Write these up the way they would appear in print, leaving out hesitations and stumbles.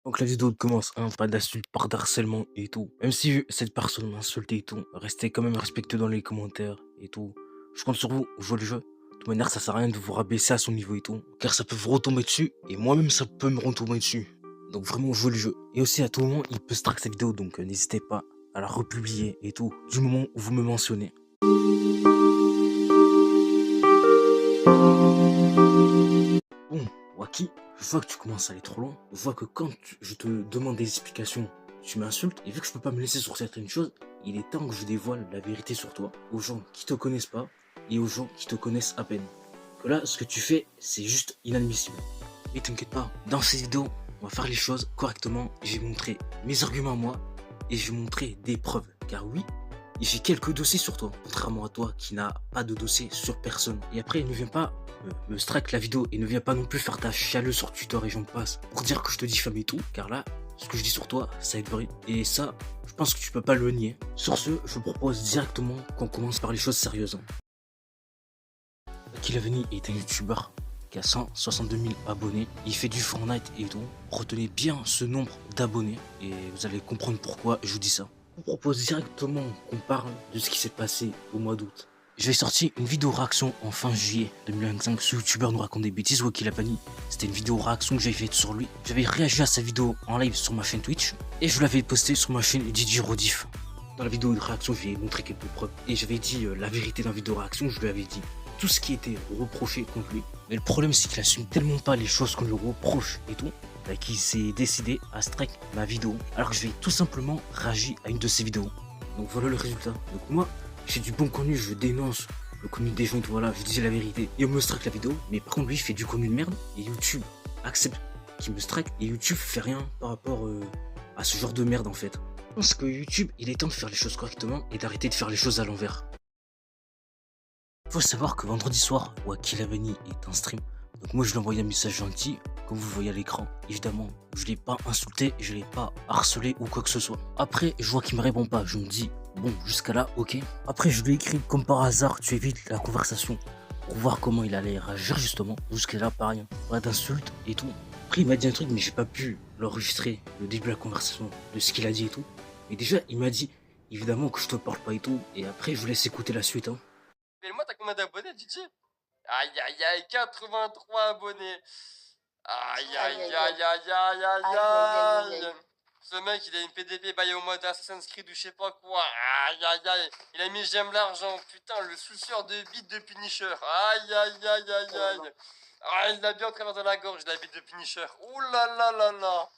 Donc la vidéo commence, hein, pas d'insultes, pas d'harcèlement et tout. Même si cette personne m'a insulté et tout, restez quand même respectueux dans les commentaires et tout. Je compte sur vous, jouez le jeu. De toute manière, ça sert à rien de vous rabaisser à son niveau et tout. Car ça peut vous retomber dessus et moi-même ça peut me retomber dessus. Donc vraiment, jouez le jeu. Et aussi à tout moment, il peut traquer cette vidéo, donc n'hésitez pas à la republier et tout. Du moment où vous me mentionnez. Bon, Waki, je vois que tu commences à aller trop loin. Je vois que quand je te demande des explications, tu m'insultes. Et vu que je peux pas me laisser sur certaines choses, il est temps que je dévoile la vérité sur toi aux gens qui te connaissent pas et aux gens qui te connaissent à peine. Que là, ce que tu fais, c'est juste inadmissible. Mais t'inquiète pas, dans cette vidéo, on va faire les choses correctement. J'ai montré mes arguments à moi et j'ai montré des preuves. Car oui, j'ai quelques dossiers sur toi, contrairement à toi qui n'a pas de dossier sur personne. Et après, ne viens pas me strike la vidéo et ne viens pas non plus faire ta chialeuse sur Twitter et j'en passe pour dire que je te diffame et tout, car là, ce que je dis sur toi, ça est vrai. Et ça, je pense que tu peux pas le nier. Sur ce, je propose directement qu'on commence par les choses sérieuses. Kilavani est un youtubeur qui a 162 000 abonnés. Il fait du Fortnite et tout. Retenez bien ce nombre d'abonnés et vous allez comprendre pourquoi je vous dis ça. Je vous propose directement qu'on parle de ce qui s'est passé au mois d'août. J'ai sorti une vidéo réaction en fin juillet 2025. Ce youtubeur nous raconte des bêtises, Wakilapani. C'était une vidéo réaction que j'avais faite sur lui. J'avais réagi à sa vidéo en live sur ma chaîne Twitch et je l'avais posté sur ma chaîne DJ Rodif. Dans la vidéo de réaction, je lui ai montré quelques preuves et j'avais dit la vérité dans la vidéo réaction. Je lui avais dit tout ce qui était reproché contre lui. Mais le problème, c'est qu'il assume tellement pas les choses qu'on lui reproche et tout, qu'il s'est décidé à strike ma vidéo, alors que je vais tout simplement réagir à une de ses vidéos. Donc voilà le résultat. Donc moi, j'ai du bon contenu, je dénonce le contenu des gens, voilà, je disais la vérité. Et on me strike la vidéo, mais par contre, lui, il fait du contenu de merde, et YouTube accepte qu'il me strike, et YouTube fait rien par rapport à ce genre de merde, en fait. Je pense que YouTube, il est temps de faire les choses correctement, et d'arrêter de faire les choses à l'envers. Faut savoir que vendredi soir, Wakilavani est en stream. Donc moi je lui ai envoyé un message gentil, comme vous le voyez à l'écran. Évidemment, je l'ai pas insulté, je l'ai pas harcelé ou quoi que ce soit. Après, je vois qu'il me répond pas. Je me dis, bon, jusqu'à là, ok. Après, je lui ai écrit, comme par hasard, tu évites la conversation pour voir comment il allait réagir justement. Jusqu'à là, pareil. Pas d'insultes et tout. Après, il m'a dit un truc, mais j'ai pas pu l'enregistrer, le début de la conversation, de ce qu'il a dit et tout. Mais déjà, il m'a dit, évidemment que je te parle pas et tout. Et après, je vous laisse écouter la suite, hein. Mais moi, t'as combien d'abonnés, DJ? Aïe, aïe, aïe, 83 abonnés. Aïe, aïe, aïe, aïe, aïe, aïe, aïe. Ce mec, il a une PDP bail au mode Assassin's Creed ou je sais pas quoi. Aïe, aïe, aïe. Il a mis j'aime l'argent. Putain, le suceur de bite de Punisher. Aïe, aïe, aïe, aïe, aïe. Ah, il l'a bien au travers de la gorge, la bite de Punisher. Ouh là là là là.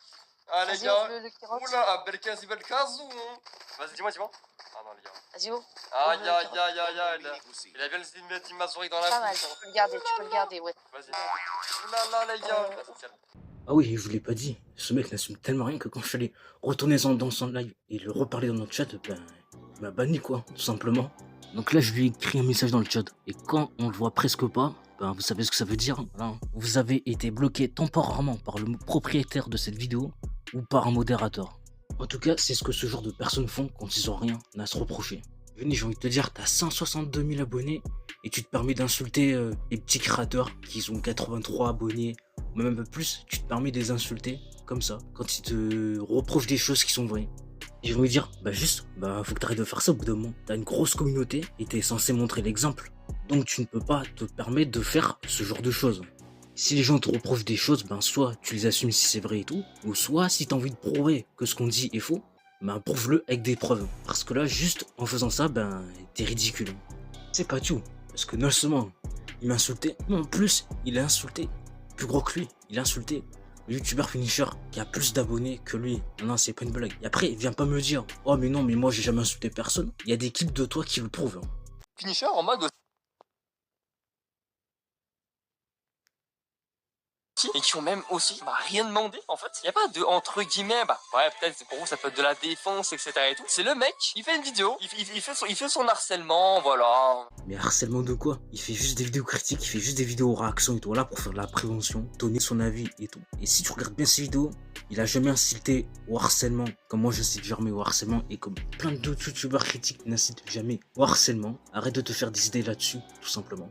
Ah, les gars. Ouh là, ah, Belkazou, Belkazou. Vas-y, dis-moi, dis-moi. Ah non, les gars. Vas-y, oh. Aïe, aïe, aïe, aïe, aïe. Il a bien essayé de mettre une mazourie dans la Pas mal, bouche. tu peux le garder, ouais. Vas-y. Ouh là là, les gars. Ah oui, je vous l'ai pas dit, ce mec n'assume tellement rien que quand je suis allé retourner dans son live et le reparler dans notre chat, ben, il m'a banni quoi, tout simplement. Donc là, je lui ai écrit un message dans le chat et quand on le voit presque pas, ben, vous savez ce que ça veut dire, hein. Vous avez été bloqué temporairement par le propriétaire de cette vidéo ou par un modérateur. En tout cas, c'est ce que ce genre de personnes font quand ils ont rien à se reprocher. Venez, j'ai envie de te dire, t'as 162 000 abonnés et tu te permets d'insulter les petits créateurs qui ont 83 abonnés, ou même un peu plus, tu te permets de les insulter comme ça, quand ils te reprochent des choses qui sont vraies. Et je vais me dire, bah juste, bah faut que t'arrêtes de faire ça au bout d'un moment. T'as une grosse communauté et t'es censé montrer l'exemple. Donc tu ne peux pas te permettre de faire ce genre de choses. Si les gens te reprochent des choses, ben soit tu les assumes si c'est vrai et tout, ou soit si t'as envie de prouver que ce qu'on dit est faux, ben prouve-le avec des preuves. Parce que là, juste en faisant ça, ben t'es ridicule. C'est pas tout, parce que non seulement il m'a insulté, mais en plus il a insulté, plus gros que lui, il a insulté le youtubeur finisher qui a plus d'abonnés que lui. Non, c'est pas une blague. Et après, viens pas me dire, oh mais non, mais moi j'ai jamais insulté personne. Il y a des clips de toi qui le prouvent. Finisher en mode et qui ont même aussi rien demandé en fait. Il n'y a pas de entre guillemets, ouais peut-être pour vous ça peut être de la défense etc et tout. C'est le mec, il fait une vidéo, il fait son harcèlement, voilà. Mais harcèlement de quoi? Il fait juste des vidéos critiques, il fait juste des vidéos réactions et tout, là pour faire de la prévention, donner son avis et tout. Et si tu regardes bien ces vidéos, il a jamais incité au harcèlement, comme moi j'incite jamais au harcèlement et comme plein d'autres youtubeurs critiques n'incitent jamais au harcèlement. Arrête de te faire des idées là-dessus, tout simplement.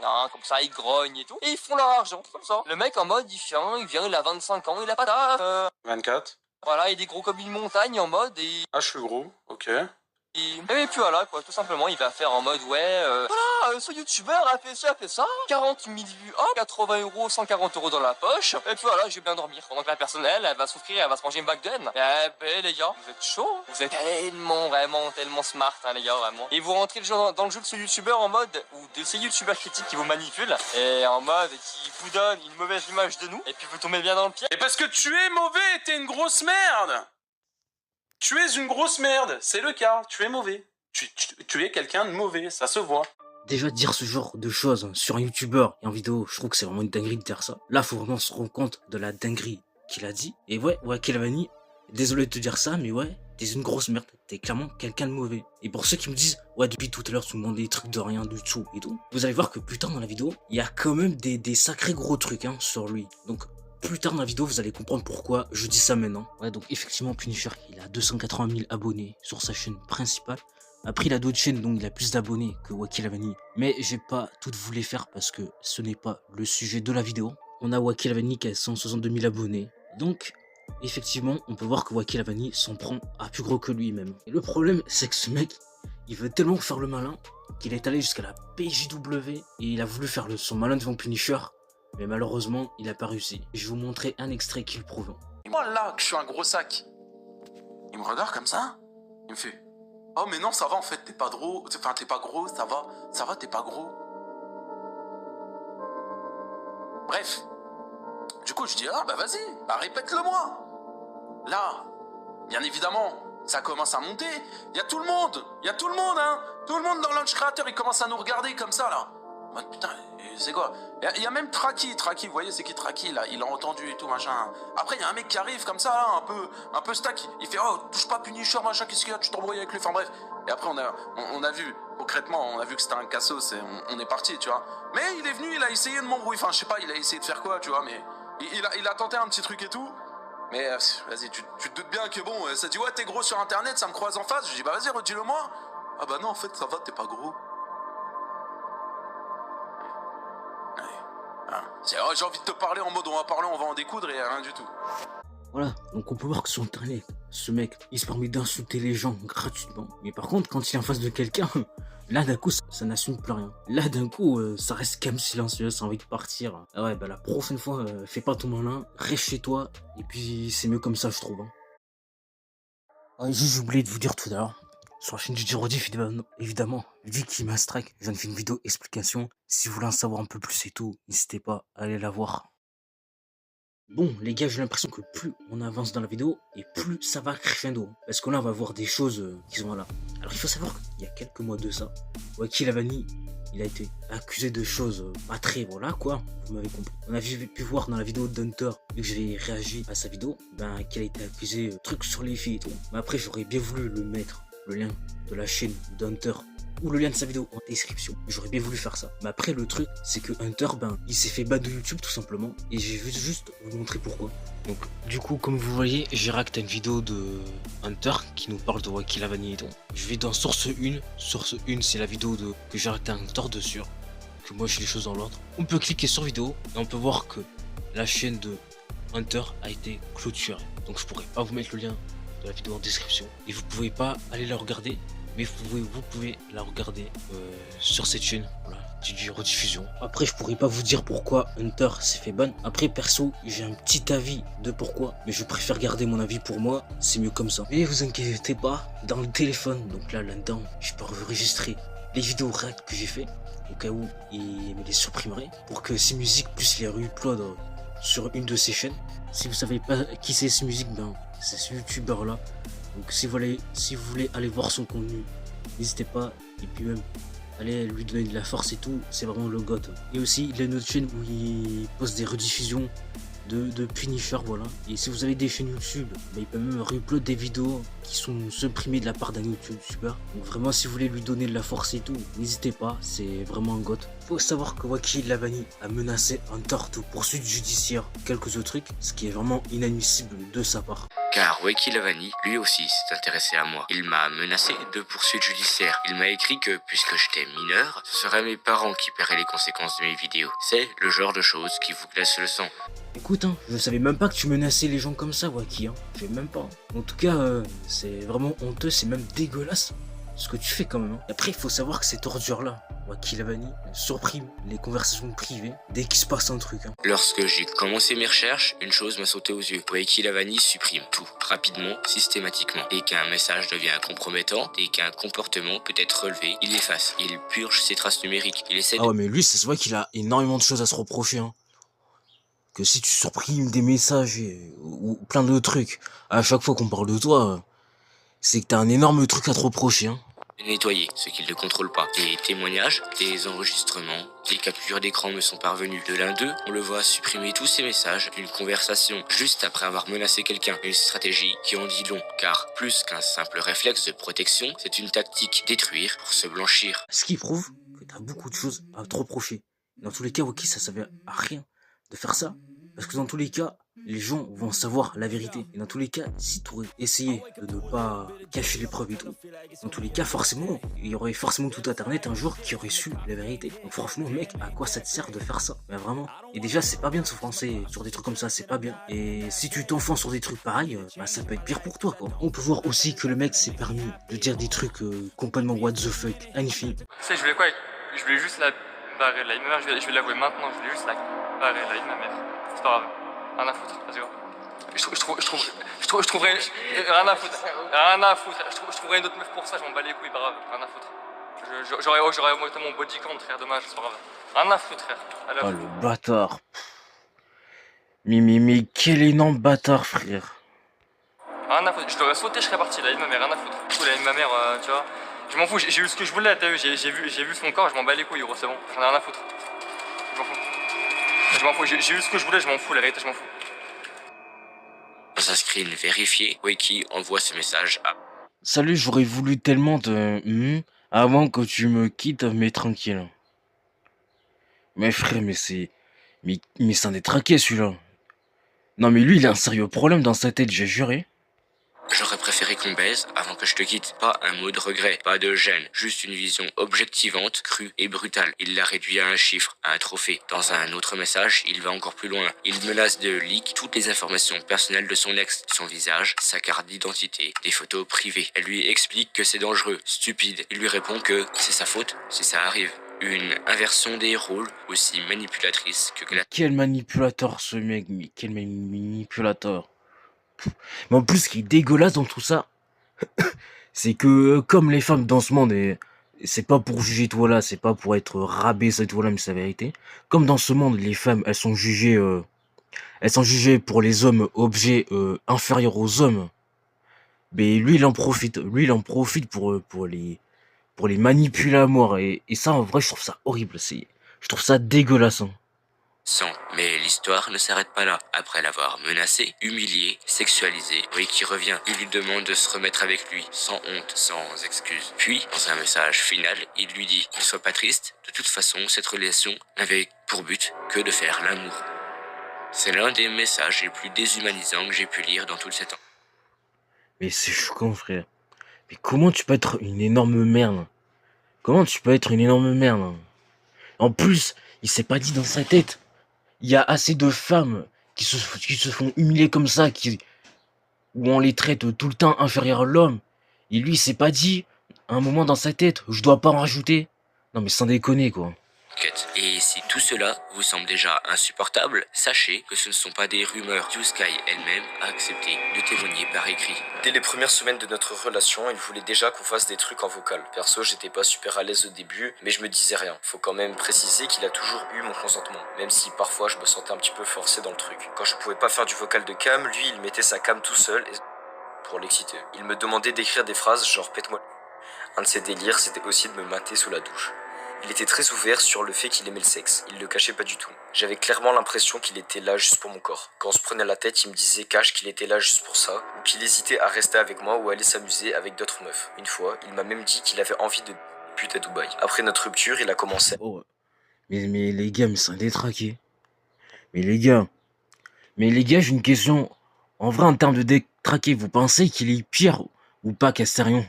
hein, comme ça, ils grognent et tout. Et ils font leur argent, comme ça. Le mec en mode, il vient, il a 25 ans, il a pas taf. 24. Voilà, il est gros comme une montagne en mode et... Ah, je suis gros, ok. Et puis voilà, quoi, tout simplement, il va faire en mode, ouais, voilà, ce youtubeur a fait ça, 40 000 vues, hop, 80 euros, 140 euros dans la poche, et puis voilà, je vais bien dormir. Pendant que la personne, elle va souffrir, elle va se manger une bague de haine. Eh ben, les gars, vous êtes chaud, vous êtes tellement, vraiment, tellement smart, hein, les gars, vraiment. Et vous rentrez dans le jeu de ce youtubeur en mode, ou de ces youtubeurs critiques qui vous manipulent, et en mode, qui vous donnent une mauvaise image de nous, et puis vous tombez bien dans le pied. Et parce que tu es mauvais, t'es une grosse merde. Tu es une grosse merde, c'est le cas, tu es mauvais. Tu es quelqu'un de mauvais, ça se voit. Déjà, dire ce genre de choses sur un youtubeur et en vidéo, je trouve que c'est vraiment une dinguerie de dire ça. Là, faut vraiment se rendre compte de la dinguerie qu'il a dit. Et ouais, Kilavani, désolé de te dire ça, mais ouais, t'es une grosse merde. T'es clairement quelqu'un de mauvais. Et pour ceux qui me disent, ouais, depuis tout à l'heure, tu me demandes des trucs de rien du tout et tout, vous allez voir que plus tard dans la vidéo, il y a quand même des sacrés gros trucs hein, sur lui. Donc, plus tard dans la vidéo, vous allez comprendre pourquoi je dis ça maintenant. Ouais, donc effectivement, Punisher, il a 280 000 abonnés sur sa chaîne principale. Après, il a d'autres chaînes, donc il a plus d'abonnés que Wakilavani. Mais j'ai pas toutes vous les faire parce que ce n'est pas le sujet de la vidéo. On a Wakilavani qui a 162 000 abonnés. Donc, effectivement, on peut voir que Wakilavani s'en prend à plus gros que lui-même. Et le problème, c'est que ce mec, il veut tellement faire le malin qu'il est allé jusqu'à la PJW et il a voulu faire son malin devant Punisher. Mais malheureusement, il a pas réussi. Je vais vous montrer un extrait qui le prouve. Et moi là, que je suis un gros sac. Il me regarde comme ça. Il me fait, oh mais non, ça va en fait, t'es pas gros. Enfin, t'es pas gros, ça va, t'es pas gros. Bref. Du coup, je dis, ah bah vas-y, bah répète-le-moi. Là, bien évidemment, ça commence à monter. Il y a tout le monde, hein. Tout le monde dans Launch Creator, il commence à nous regarder comme ça là. Bah, putain, c'est quoi? Il y a même Traki, vous voyez c'est qui Traki là, il a entendu et tout machin. Après il y a un mec qui arrive comme ça là, un peu stack, il fait oh touche pas Punisher machin, qu'est-ce qu'il y a, tu t'embrouilles avec lui, enfin bref. Et après on a vu, concrètement, on a vu que c'était un cassos et on est parti, tu vois. Mais il est venu, il a essayé de m'embrouiller, enfin je sais pas, il a essayé de faire quoi, tu vois, mais il a tenté un petit truc et tout. Mais vas-y, tu te doutes bien que bon, ça dit ouais t'es gros sur internet, ça me croise en face, je dis bah vas-y redis-le moi. Ah bah non en fait ça va, t'es pas gros. Oh, j'ai envie de te parler en mode on va parler, on va en découdre et rien du tout. Voilà, donc on peut voir que sur internet, ce mec, il se permet d'insulter les gens gratuitement. Mais par contre, quand il est en face de quelqu'un, là d'un coup, ça n'assume plus rien. Là d'un coup, ça reste calme, silencieux, ça a envie de partir. Ah ouais, bah la prochaine fois, fais pas ton malin, reste chez toi, et puis c'est mieux comme ça, je trouve. Hein. Ouais, juste j'ai oublié de vous dire tout à l'heure. Sur la chaîne du Rediff, évidemment, vu qu'il m'a strike, je viens de faire une vidéo explication. Si vous voulez en savoir un peu plus et tout, n'hésitez pas à aller la voir. Bon, les gars, j'ai l'impression que plus on avance dans la vidéo, et plus ça va crescendo. Parce que là, on va voir des choses qui sont là. Alors, il faut savoir qu'il y a quelques mois de ça, Wakilavani, il a été accusé de choses pas très, voilà quoi, vous m'avez compris. On a pu voir dans la vidéo d'Hunter, vu que j'avais réagi à sa vidéo, ben qu'il a été accusé de trucs sur les filles et tout. Mais après, j'aurais bien voulu le mettre, le lien de la chaîne d'Hunter ou le lien de sa vidéo en description. J'aurais bien voulu faire ça. Mais après, le truc, c'est que Hunter, ben, il s'est fait ban de YouTube tout simplement. Et j'ai juste vous montrer pourquoi. Donc, du coup, comme vous voyez, j'ai réacté à une vidéo de Hunter qui nous parle de Wakilavani et tout. Je vais dans source 1. Source 1, c'est la vidéo que j'ai réacté à Hunter dessus. Que moi, j'ai les choses dans l'ordre. On peut cliquer sur vidéo et on peut voir que la chaîne de Hunter a été clôturée. Donc, je pourrais pas vous mettre le lien de la vidéo en description. Et vous pouvez pas aller la regarder. Mais vous pouvez la regarder sur cette chaîne, voilà, du rediffusion. Après, je pourrais pas vous dire pourquoi Hunter s'est fait ban. Après, perso, j'ai un petit avis de pourquoi, mais je préfère garder mon avis pour moi, c'est mieux comme ça. Mais vous inquiétez pas, dans le téléphone, donc là-dedans, je peux enregistrer les vidéos réactes que j'ai fait, au cas où il me les supprimerait, pour que ces musiques puissent les upload sur une de ses chaînes. Si vous savez pas qui c'est ces musiques, ben, c'est ce youtubeur là. Donc si vous voulez aller voir son contenu, n'hésitez pas. Et puis même, allez lui donner de la force et tout, c'est vraiment le goth. Et aussi, il a une autre chaîne où il poste des rediffusions de Punisher, voilà. Et si vous avez des chaînes YouTube, bah, il peut même upload des vidéos qui sont supprimées de la part d'un youtubeur. Donc vraiment, si vous voulez lui donner de la force et tout, n'hésitez pas, c'est vraiment un goth. Faut savoir que Wakilavani a menacé Hunter de poursuite judiciaire, quelques autres trucs, ce qui est vraiment inadmissible de sa part. Car Wakey Lavani, lui aussi, s'est intéressé à moi. Il m'a menacé de poursuites judiciaires. Il m'a écrit que, puisque j'étais mineur, ce seraient mes parents qui paieraient les conséquences de mes vidéos. C'est le genre de choses qui vous glace le sang. Écoute, hein, je savais même pas que tu menaçais les gens comme ça, Waki, hein. Je savais même pas. En tout cas, c'est vraiment honteux, c'est même dégueulasse ce que tu fais quand même. Hein. Et après, il faut savoir que ces ordures-là, Waki Lavani, supprime les conversations privées dès qu'il se passe un truc. Hein. Lorsque j'ai commencé mes recherches, une chose m'a sauté aux yeux. Wakey Lavani supprime tout, rapidement, systématiquement. Dès qu'un message devient compromettant, dès qu'un comportement peut être relevé, il l'efface. Il purge ses traces numériques. Il essaie Ah ouais, mais lui, c'est vrai qu'il a énormément de choses à se reprocher. Hein. Que si tu supprimes des messages ou plein de trucs à chaque fois qu'on parle de toi, c'est que t'as un énorme truc à te reprocher. Hein. de nettoyer ce qu'il ne contrôle pas. Des témoignages, des enregistrements, des captures d'écran me sont parvenus. De l'un d'eux, on le voit supprimer tous ces messages d'une conversation juste après avoir menacé quelqu'un. Une stratégie qui en dit long, car plus qu'un simple réflexe de protection, c'est une tactique détruire pour se blanchir. Ce qui prouve que t'as beaucoup de choses à te reprocher. Dans tous les cas, ok, ça servait à rien de faire ça. Parce que dans tous les cas, les gens vont savoir la vérité. Et dans tous les cas, si tu aurais essayé de ne pas cacher les preuves et tout, dans tous les cas, forcément, il y aurait forcément tout Internet un jour qui aurait su la vérité. Donc franchement, mec, à quoi ça te sert de faire ça? Mais vraiment. Et déjà, c'est pas bien de s'offenser sur des trucs comme ça, c'est pas bien. Et si tu t'enfonces sur des trucs pareils, bah ça peut être pire pour toi, quoi. On peut voir aussi que le mec s'est permis de dire des trucs complètement what the fuck, magnifique. Tu sais, je voulais quoi? Je voulais juste la barrer là. Ma mère, je vais l'avouer maintenant, je voulais juste la barrer là, ma mère. C'est pas grave. Rien à foutre, vas-y. Je trouverais. Rien à foutre. Rien à foutre. Je trouverais une autre meuf pour ça, je m'en bats les couilles, pas grave. Rien à foutre. J'aurais augmenté mon body count, frère, dommage, c'est pas grave. Rien à foutre, frère. Oh le bâtard. Mais quel énorme bâtard, frère. Rien à foutre. Je l'aurais sauté, je serais parti, la vie de ma mère, rien à foutre. Du coup, la vie de ma mère, tu vois. Je m'en fous, j'ai eu ce que je voulais, t'as vu, j'ai vu son corps, je m'en bats les couilles, gros, c'est bon. J'en ai rien à foutre. Je m'en fous. Je m'en fous, j'ai eu ce que je voulais, je m'en fous, la vérité, je m'en fous. Dans un screen vérifié, Wakey envoie ce message à... Salut, j'aurais voulu tellement te... avant que tu me quittes, mais tranquille. Mais frère, mais c'est... Mais c'est un détraqué, celui-là. Non, mais lui, il a un sérieux problème dans sa tête, j'ai juré. J'aurais préféré qu'on baise avant que je te quitte. Pas un mot de regret, pas de gêne, juste une vision objectivante, crue et brutale. Il l'a réduit à un chiffre, à un trophée. Dans un autre message, il va encore plus loin. Il menace de leak toutes les informations personnelles de son ex, son visage, sa carte d'identité, des photos privées. Elle lui explique que c'est dangereux, stupide. Il lui répond que c'est sa faute si ça arrive. Une inversion des rôles aussi manipulatrice que la... Quel manipulateur, ce mec, mais quel manipulateur. Mais en plus, ce qui est dégueulasse dans tout ça, c'est que comme les femmes dans ce monde, et c'est pas pour juger toi là, c'est pas pour être rabaissé toi là, mais c'est la vérité. Comme dans ce monde, les femmes, elles sont jugées pour les hommes objets inférieurs aux hommes. Mais lui, il en profite. Lui, il en profite pour les manipuler à mort. Et ça, en vrai, je trouve ça horrible. Je trouve ça dégueulasse. Hein. Mais l'histoire ne s'arrête pas là. Après l'avoir menacé, humilié, sexualisé, Wakey revient. Il lui demande de se remettre avec lui, sans honte, sans excuse. Puis, dans un message final, il lui dit « Ne sois pas triste, de toute façon, cette relation n'avait pour but que de faire l'amour. » C'est l'un des messages les plus déshumanisants que j'ai pu lire dans tout ce temps. Mais c'est choquant, frère. Mais comment tu peux être une énorme merde? Comment tu peux être une énorme merde? En plus, il s'est pas dit dans sa tête. Il y a assez de femmes qui se font humilier comme ça, où on les traite tout le temps inférieurs à l'homme. Et lui, il s'est pas dit, à un moment dans sa tête, je dois pas en rajouter. Non mais sans déconner, quoi. Et si tout cela vous semble déjà insupportable, sachez que ce ne sont pas des rumeurs. YouSky elle-même a accepté de témoigner par écrit. Dès les premières semaines de notre relation, il voulait déjà qu'on fasse des trucs en vocal. Perso, j'étais pas super à l'aise au début, mais je me disais rien. Faut quand même préciser qu'il a toujours eu mon consentement, même si parfois je me sentais un petit peu forcé dans le truc. Quand je pouvais pas faire du vocal de cam, lui il mettait sa cam tout seul pour l'exciter. Il me demandait d'écrire des phrases genre pète-moi. Un de ses délires, c'était aussi de me mater sous la douche. Il était très ouvert sur le fait qu'il aimait le sexe, il le cachait pas du tout. J'avais clairement l'impression qu'il était là juste pour mon corps. Quand on se prenait la tête, il me disait cache qu'il était là juste pour ça, ou qu'il hésitait à rester avec moi ou aller s'amuser avec d'autres meufs. Une fois, il m'a même dit qu'il avait envie de pute à Dubaï. Après notre rupture, il a commencé... Oh, mais les gars, mais c'est un détraqué. Mais les gars, j'ai une question. En vrai, en termes de détraqué, vous pensez qu'il est pire ou pas qu'Astérion?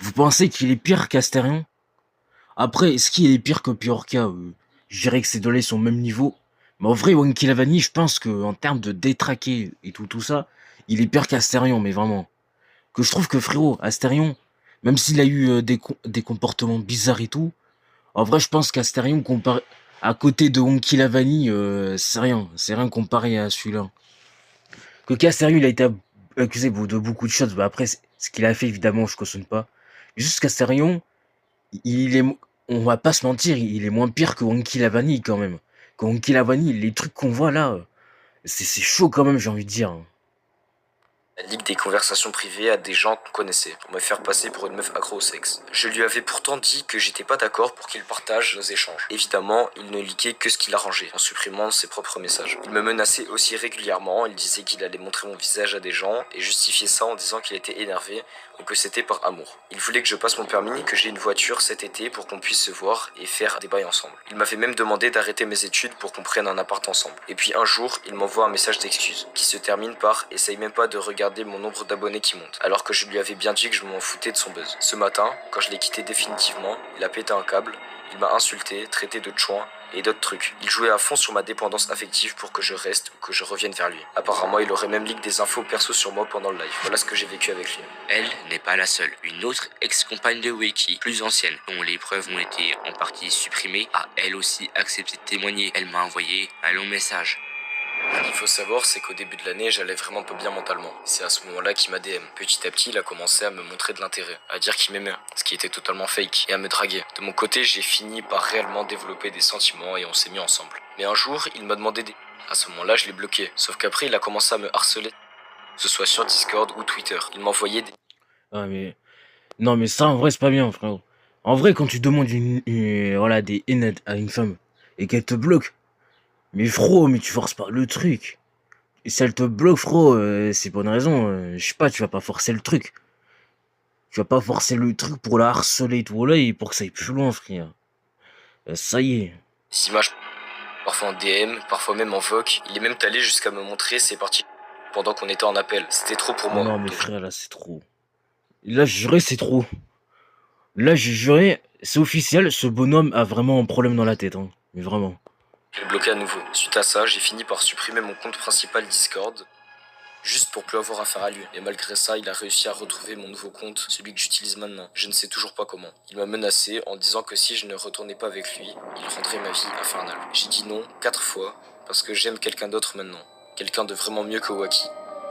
Vous pensez qu'il est pire qu'Astérion? Après, est-ce qu'il est pire que Piorca? Je dirais que ces deux-là sont au même niveau. Mais en vrai, Wanky Lavani, je pense qu'en termes de détraqué et tout ça, il est pire qu'Astérion, mais vraiment. Que je trouve que frérot, Astérion, même s'il a eu des comportements bizarres et tout, en vrai, je pense qu'Astérion, comparé à côté de Wanky Lavani, c'est rien comparé à celui-là. Que Astérion, il a été accusé de beaucoup de choses. Bah après, ce qu'il a fait, évidemment, je cautionne pas. Juste qu'Astérion, il est, on va pas se mentir, il est moins pire que Wanky Lavani quand même. Que Wanky Lavani, les trucs qu'on voit là, c'est chaud quand même, j'ai envie de dire. Elle ligue des conversations privées à des gens qu'on connaissait, pour me faire passer pour une meuf accro au sexe. Je lui avais pourtant dit que j'étais pas d'accord pour qu'il partage nos échanges. Évidemment, il ne liquait que ce qu'il arrangeait, en supprimant ses propres messages. Il me menaçait aussi régulièrement, il disait qu'il allait montrer mon visage à des gens, et justifiait ça en disant qu'il était énervé, ou que c'était par amour. Il voulait que je passe mon permis, que j'ai une voiture cet été pour qu'on puisse se voir et faire des bails ensemble. Il m'avait même demandé d'arrêter mes études pour qu'on prenne un appart ensemble. Et puis un jour, il m'envoie un message d'excuse, qui se termine par « essaye même pas de regarder mon nombre d'abonnés qui monte », alors que je lui avais bien dit que je m'en foutais de son buzz. Ce matin, quand je l'ai quitté définitivement, il a pété un câble, il m'a insulté, traité de chouin et d'autres trucs. Il jouait à fond sur ma dépendance affective pour que je reste ou que je revienne vers lui. Apparemment, il aurait même leak des infos perso sur moi pendant le live. Voilà ce que j'ai vécu avec lui. Elle n'est pas la seule. Une autre ex-compagne de Weki, plus ancienne, dont les preuves ont été en partie supprimées, a elle aussi accepté de témoigner. Elle m'a envoyé un long message. Ce qu'il faut savoir, c'est qu'au début de l'année, j'allais vraiment pas bien mentalement. C'est à ce moment-là qu'il m'a DM. Petit à petit, il a commencé à me montrer de l'intérêt, à dire qu'il m'aimait, ce qui était totalement fake, et à me draguer. De mon côté, j'ai fini par réellement développer des sentiments et on s'est mis ensemble. Mais un jour, il m'a demandé des... À ce moment-là, je l'ai bloqué. Sauf qu'après, il a commencé à me harceler, que ce soit sur Discord ou Twitter. Il m'envoyait des... Ah mais... Non mais ça, en vrai, c'est pas bien, frérot. En vrai, quand tu demandes voilà, des haines à une femme, et qu'elle te bloque, mais frérot, mais tu forces pas le truc. Et si elle te bloque, frérot, c'est pour une raison. Je sais pas, tu vas pas forcer le truc. Tu vas pas forcer le truc pour la harceler et tout là, et pour que ça aille plus loin, frère. Ça y est. Des images, parfois en DM, parfois même en voc. Il est même allé jusqu'à me montrer ses parties pendant qu'on était en appel. C'était trop pour moi. Non mais frère, là c'est trop. Là, je jurais, c'est trop. Là, j'ai juré, c'est officiel, ce bonhomme a vraiment un problème dans la tête, hein. Mais vraiment. Je l'ai bloqué à nouveau. Suite à ça, j'ai fini par supprimer mon compte principal Discord, juste pour plus avoir affaire à lui. Et malgré ça, il a réussi à retrouver mon nouveau compte, celui que j'utilise maintenant. Je ne sais toujours pas comment. Il m'a menacé en disant que si je ne retournais pas avec lui, il rendrait ma vie infernale. J'ai dit non 4 fois, parce que j'aime quelqu'un d'autre maintenant. Quelqu'un de vraiment mieux que Waki.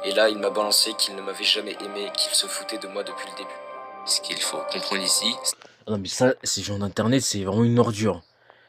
Et là, il m'a balancé qu'il ne m'avait jamais aimé, qu'il se foutait de moi depuis le début. Ce qu'il faut comprendre ici... Non mais ça, ces gens d'internet, c'est vraiment une ordure.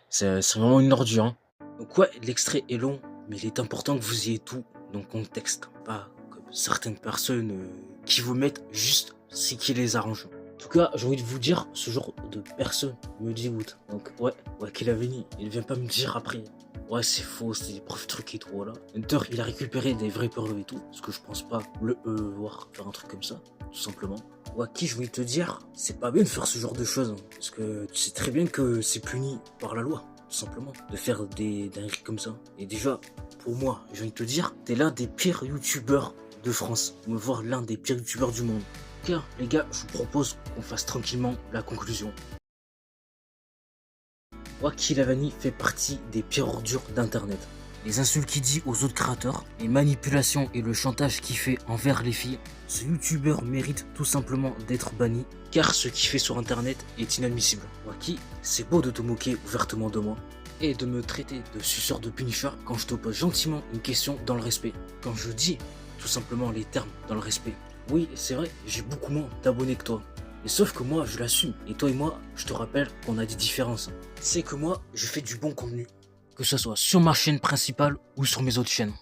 C'est vraiment une ordure, hein. Donc ouais, l'extrait est long, mais il est important que vous ayez tout dans le contexte. Pas comme certaines personnes qui vous mettent juste ce qui les arrange. En tout cas, j'ai envie de vous dire, ce genre de personne me dégoûte. Donc ouais, qu'il a venu, il vient pas me dire après. Ouais, c'est faux, c'est des preuves trucs et tout, voilà. Hunter, il a récupéré des vraies preuves et tout, parce que je pense pas le voir faire un truc comme ça, tout simplement. Waki, je voulais te dire, c'est pas bien de faire ce genre de choses, hein, parce que tu sais très bien que c'est puni par la loi, tout simplement, de faire des dingueries comme ça. Et déjà, pour moi, je viens de te dire, t'es l'un des pires youtubeurs de France, me voir l'un des pires youtubeurs du monde. Car, les gars, je vous propose qu'on fasse tranquillement la conclusion. Waki Lavani fait partie des pires ordures d'internet. Les insultes qu'il dit aux autres créateurs, les manipulations et le chantage qu'il fait envers les filles, ce youtubeur mérite tout simplement d'être banni, car ce qu'il fait sur internet est inadmissible. Waki, c'est beau de te moquer ouvertement de moi, et de me traiter de suceur de Punisher quand je te pose gentiment une question dans le respect. Quand je dis tout simplement les termes dans le respect. Oui, c'est vrai, j'ai beaucoup moins d'abonnés que toi. Et sauf que moi, je l'assume. Et toi et moi, je te rappelle qu'on a des différences. C'est que moi, je fais du bon contenu. Que ce soit sur ma chaîne principale ou sur mes autres chaînes.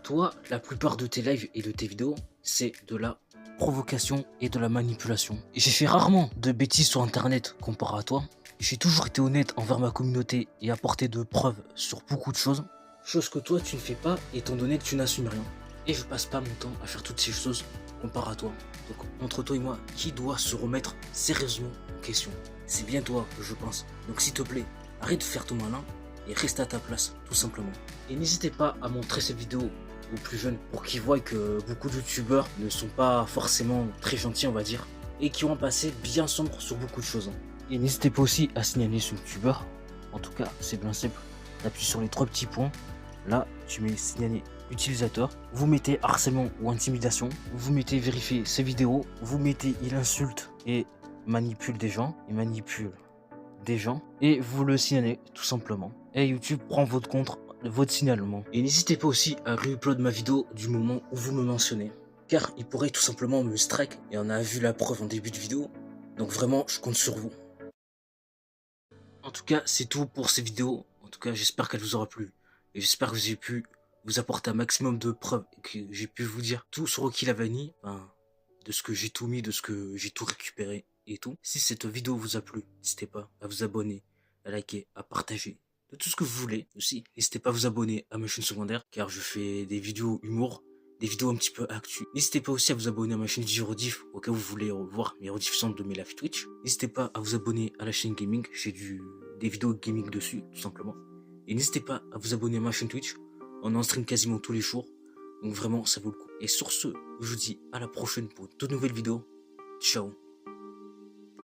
Toi, la plupart de tes lives et de tes vidéos, c'est de la provocation et de la manipulation. Et j'ai fait rarement de bêtises sur internet comparé à toi. J'ai toujours été honnête envers ma communauté et apporté de preuves sur beaucoup de choses. Chose que toi, tu ne fais pas étant donné que tu n'assumes rien. Et je passe pas mon temps à faire toutes ces choses comparé à toi. Donc entre toi et moi, qui doit se remettre sérieusement en question? C'est bien toi, je pense. Donc s'il te plaît, arrête de faire ton malin et reste à ta place, tout simplement. Et n'hésitez pas à montrer cette vidéo aux plus jeunes pour qu'ils voient que beaucoup de youtubeurs ne sont pas forcément très gentils, on va dire, et qui ont un passé bien sombre sur beaucoup de choses. Et n'hésitez pas aussi à signaler ce youtubeur. En tout cas, c'est bien simple. T'appuies sur les 3 petits points. Là, tu mets signaler utilisateur. Vous mettez harcèlement ou intimidation. Vous mettez vérifier ses vidéos. Vous mettez il insulte et manipule des gens. Et vous le signalez tout simplement. Et YouTube prend votre compte, votre signalement. Et n'hésitez pas aussi à re-upload ma vidéo du moment où vous me mentionnez. Car il pourrait tout simplement me strike. Et on a vu la preuve en début de vidéo. Donc vraiment, je compte sur vous. En tout cas, c'est tout pour ces vidéos. En tout cas, j'espère qu'elle vous aura plu. Et j'espère que j'ai pu vous apporter un maximum de preuves. Et que j'ai pu vous dire tout sur Rocky Lavani. De ce que j'ai tout mis, de ce que j'ai tout récupéré et tout. Si cette vidéo vous a plu, n'hésitez pas à vous abonner, à liker, à partager. De tout ce que vous voulez aussi. N'hésitez pas à vous abonner à ma chaîne secondaire. Car je fais des vidéos humour. Des vidéos un petit peu actu. N'hésitez pas aussi à vous abonner à ma chaîne Rediff au cas où vous voulez voir mes rediffusions de mes live Twitch. N'hésitez pas à vous abonner à la chaîne gaming, j'ai des vidéos gaming dessus, tout simplement. Et n'hésitez pas à vous abonner à ma chaîne Twitch, on en stream quasiment tous les jours, donc vraiment ça vaut le coup. Et sur ce, je vous dis à la prochaine pour de nouvelles vidéos. Ciao.